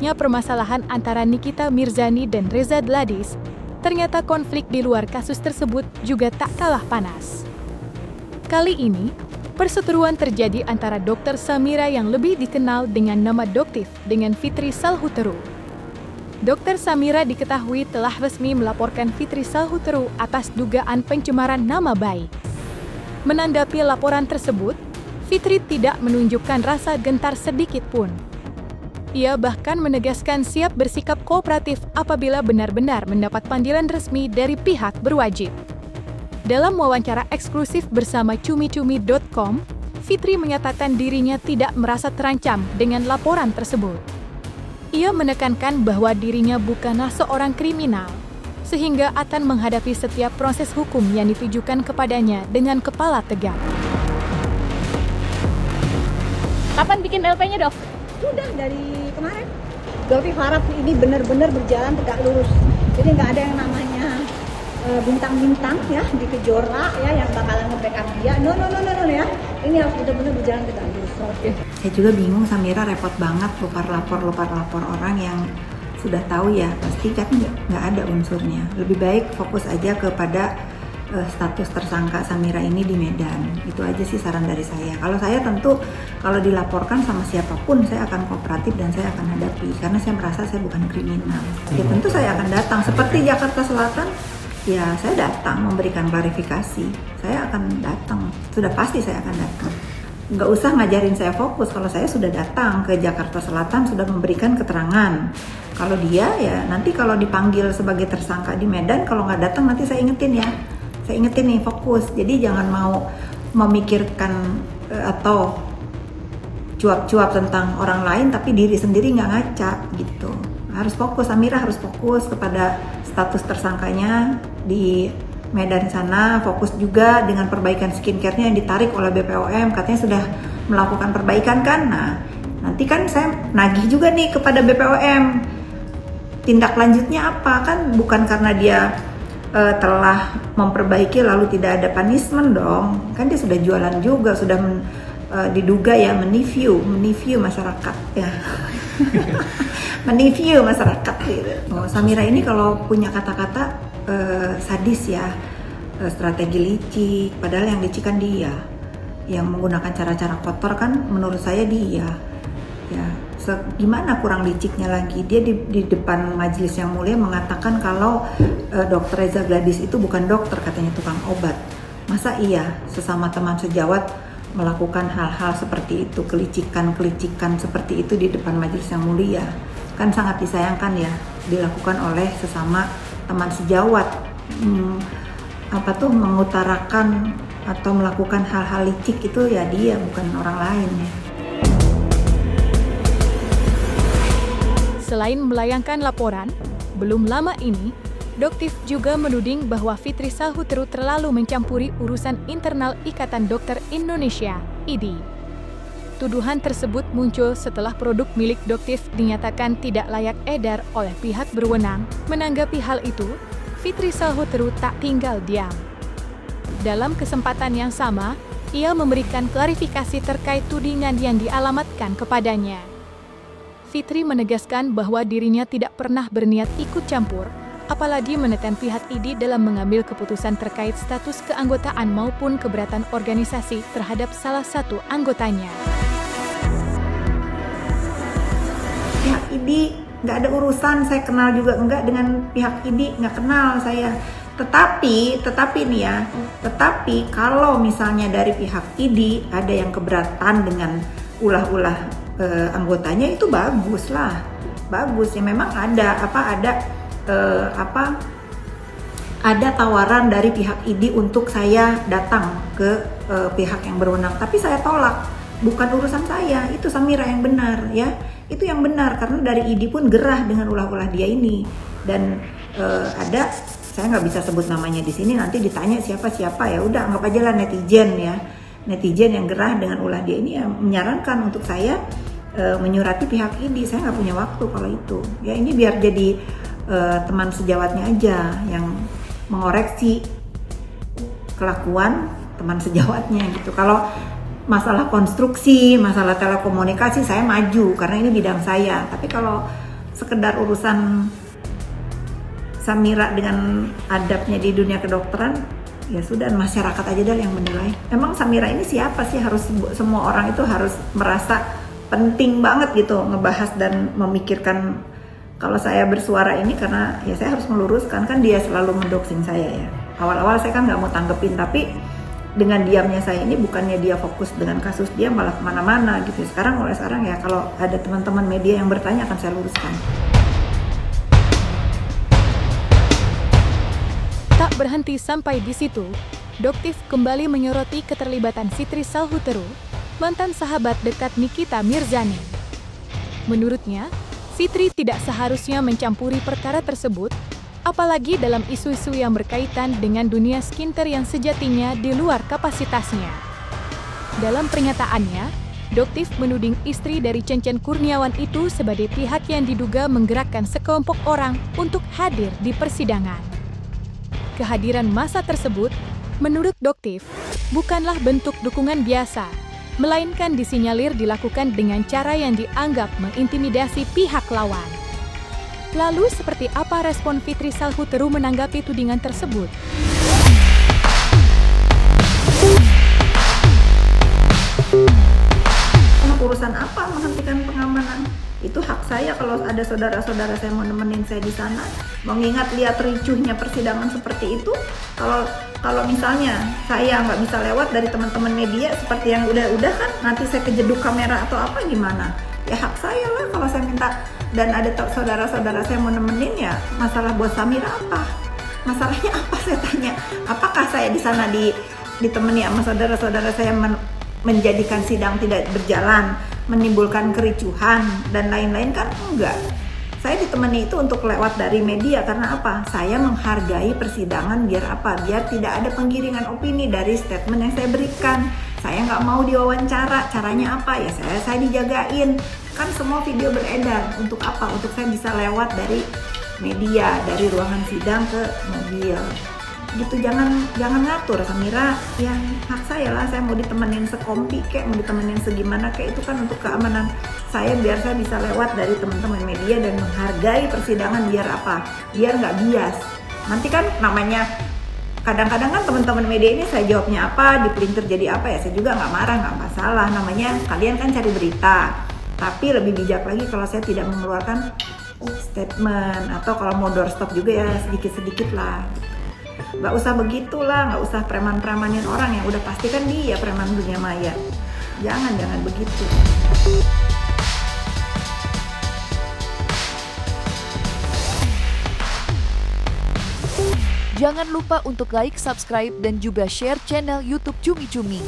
terungkapnya permasalahan antara Nikita Mirzani dan Reza Gladys, ternyata konflik di luar kasus tersebut juga tak kalah panas. Kali ini, perseteruan terjadi antara Dr. Samira yang lebih dikenal dengan nama Doktif dengan Fitri Salhuteru. Dr. Samira diketahui telah resmi melaporkan Fitri Salhuteru atas dugaan pencemaran nama baik. Menanggapi laporan tersebut, Fitri tidak menunjukkan rasa gentar sedikit pun. Ia bahkan menegaskan siap bersikap kooperatif apabila benar-benar mendapat panggilan resmi dari pihak berwajib. Dalam wawancara eksklusif bersama cumi-cumi.com, Fitri menyatakan dirinya tidak merasa terancam dengan laporan tersebut. Ia menekankan bahwa dirinya bukanlah seorang kriminal, sehingga akan menghadapi setiap proses hukum yang ditujukan kepadanya dengan kepala tegak. Kapan bikin LP-nya, Dok? Sudah dari kemarin. Doktif harap ini benar-benar berjalan tegak lurus. Jadi nggak ada yang namanya bintang-bintang ya di kejora ya yang bakalan nge-backup dia. No ya. Ini harus benar-benar berjalan tegak lurus. Oke. Saya juga bingung, Samira repot banget lupar lapor orang yang sudah tahu ya, pasti kan nggak ada unsurnya. Lebih baik fokus aja kepada status tersangka Samira ini di Medan. Itu aja sih saran dari saya. Kalau saya tentu kalau dilaporkan sama siapapun saya akan kooperatif dan saya akan hadapi karena saya merasa saya bukan kriminal. Ya tentu saya akan datang. Seperti Jakarta Selatan, ya saya datang memberikan klarifikasi. Saya akan datang. Sudah pasti saya akan datang. Nggak usah ngajarin saya fokus, kalau saya sudah datang ke Jakarta Selatan, sudah memberikan keterangan. Kalau dia ya nanti kalau dipanggil sebagai tersangka di Medan, kalau nggak datang nanti saya ingetin ya. Saya ingetin nih, fokus. Jadi jangan mau memikirkan atau cuap-cuap tentang orang lain tapi diri sendiri nggak ngaca gitu. Harus fokus, Samira harus fokus kepada status tersangkanya di Medan sana, fokus juga dengan perbaikan skincare-nya yang ditarik oleh BPOM, katanya sudah melakukan perbaikan kan. Nah, nanti kan saya nagih juga nih kepada BPOM. Tindak lanjutnya apa? Kan bukan karena dia telah memperbaiki lalu tidak ada punishment dong. Kan dia sudah jualan juga, sudah diduga ya meniview masyarakat ya. Meniview masyarakat gitu. Samira ini kalau punya kata-kata sadis ya, strategi licik, padahal yang licik kan dia, yang menggunakan cara-cara kotor kan menurut saya dia ya. Gimana kurang liciknya lagi, dia di depan majelis yang mulia mengatakan kalau Dr. Reza Gladys itu bukan dokter, katanya tukang obat. Masa iya sesama teman sejawat melakukan hal-hal seperti itu, kelicikan seperti itu di depan majelis yang mulia? Kan sangat disayangkan ya dilakukan oleh sesama teman sejawat, mengutarakan atau melakukan hal-hal licik itu ya dia, bukan orang lain ya. Selain melayangkan laporan, belum lama ini, Doktif juga menuding bahwa Fitri Salhuteru terlalu mencampuri urusan internal Ikatan Dokter Indonesia, IDI. Tuduhan tersebut muncul setelah produk milik Doktif dinyatakan tidak layak edar oleh pihak berwenang. Menanggapi hal itu, Fitri Salhuteru tak tinggal diam. Dalam kesempatan yang sama, ia memberikan klarifikasi terkait tudingan yang dialamatkan kepadanya. Fitri menegaskan bahwa dirinya tidak pernah berniat ikut campur, apalagi menekan pihak IDI dalam mengambil keputusan terkait status keanggotaan maupun keberatan organisasi terhadap salah satu anggotanya. Pihak IDI nggak ada urusan, saya kenal juga enggak dengan pihak IDI, nggak kenal saya. Tetapi nih ya, tetapi kalau misalnya dari pihak IDI ada yang keberatan dengan ulah-ulah anggotanya, itu bagus lah, bagus ya. Memang ada tawaran dari pihak IDI untuk saya datang ke pihak yang berwenang, tapi saya tolak. Bukan urusan saya, itu Samira yang benar ya, itu yang benar karena dari IDI pun gerah dengan ulah-ulah dia ini. Dan ada, saya nggak bisa sebut namanya di sini, nanti ditanya siapa ya udah anggap aja lah netizen yang gerah dengan ulah dia ini, yang menyarankan untuk saya menyurati pihak IDI. Saya nggak punya waktu kalau itu ya, ini biar jadi teman sejawatnya aja yang mengoreksi kelakuan teman sejawatnya gitu. Kalau masalah konstruksi, masalah telekomunikasi saya maju karena ini bidang saya. Tapi kalau sekedar urusan Samira dengan adabnya di dunia kedokteran, ya sudah masyarakat aja dah yang menilai. Emang Samira ini siapa sih, harus semua orang itu harus merasa penting banget gitu ngebahas dan memikirkan kalau saya bersuara ini, karena ya saya harus meluruskan, kan dia selalu mendoxing saya ya. Awal-awal saya kan nggak mau tanggepin, tapi dengan diamnya saya ini bukannya dia fokus dengan kasus dia, malah kemana-mana gitu. Mulai sekarang ya kalau ada teman-teman media yang bertanya akan saya luruskan. Tak berhenti sampai di situ, Doktif kembali menyoroti keterlibatan Sitri Salhuteru, mantan sahabat dekat Nikita Mirzani. Menurutnya, Sitri tidak seharusnya mencampuri perkara tersebut, apalagi dalam isu-isu yang berkaitan dengan dunia skincare yang sejatinya di luar kapasitasnya. Dalam pernyataannya, Doktif menuding istri dari Cencen Kurniawan itu sebagai pihak yang diduga menggerakkan sekelompok orang untuk hadir di persidangan. Kehadiran massa tersebut, menurut Doktif, bukanlah bentuk dukungan biasa, melainkan disinyalir dilakukan dengan cara yang dianggap mengintimidasi pihak lawan. Lalu seperti apa respon Fitri Salhuteru menanggapi tudingan tersebut? Urusan apa menghentikan pengamanan? Itu hak saya kalau ada saudara-saudara saya mau nemenin saya di sana. Mengingat lihat ricuhnya persidangan seperti itu, kalau misalnya saya nggak bisa lewat dari teman-teman media seperti yang udah kan, nanti saya kejeduk kamera atau apa gimana? Ya hak saya lah kalau saya minta, dan ada saudara-saudara saya mau nemenin, ya masalah buat Samira apa? Masalahnya apa, saya tanya? Apakah saya di sana ditemani sama saudara-saudara saya menjadikan sidang tidak berjalan, menimbulkan kericuhan dan lain-lain? Kan enggak. Saya ditemani itu untuk lewat dari media karena apa? Saya menghargai persidangan, biar apa? Biar tidak ada penggiringan opini dari statement yang saya berikan. Saya nggak mau diwawancara, caranya apa? Ya saya dijagain. Kan semua video beredar, untuk apa? Untuk saya bisa lewat dari media, dari ruangan sidang ke mobil. Gitu, jangan ngatur Samira, yang hak saya lah. Saya mau ditemenin sekompi kek, mau ditemenin segimana kek, itu kan untuk keamanan saya, biar saya bisa lewat dari teman-teman media dan menghargai persidangan, biar apa? Biar nggak bias. Nanti kan namanya kadang-kadang kan teman-teman media ini saya jawabnya apa, di pelintir jadi apa, ya saya juga nggak marah, nggak masalah. Namanya kalian kan cari berita, tapi lebih bijak lagi kalau saya tidak mengeluarkan statement, atau kalau mau doorstop juga ya sedikit-sedikit lah. Nggak usah begitulah, nggak usah preman-premanin orang yang udah pasti kan dia preman dunia maya. Jangan begitu. Jangan lupa untuk like, subscribe, dan juga share channel YouTube Cumi Cumi.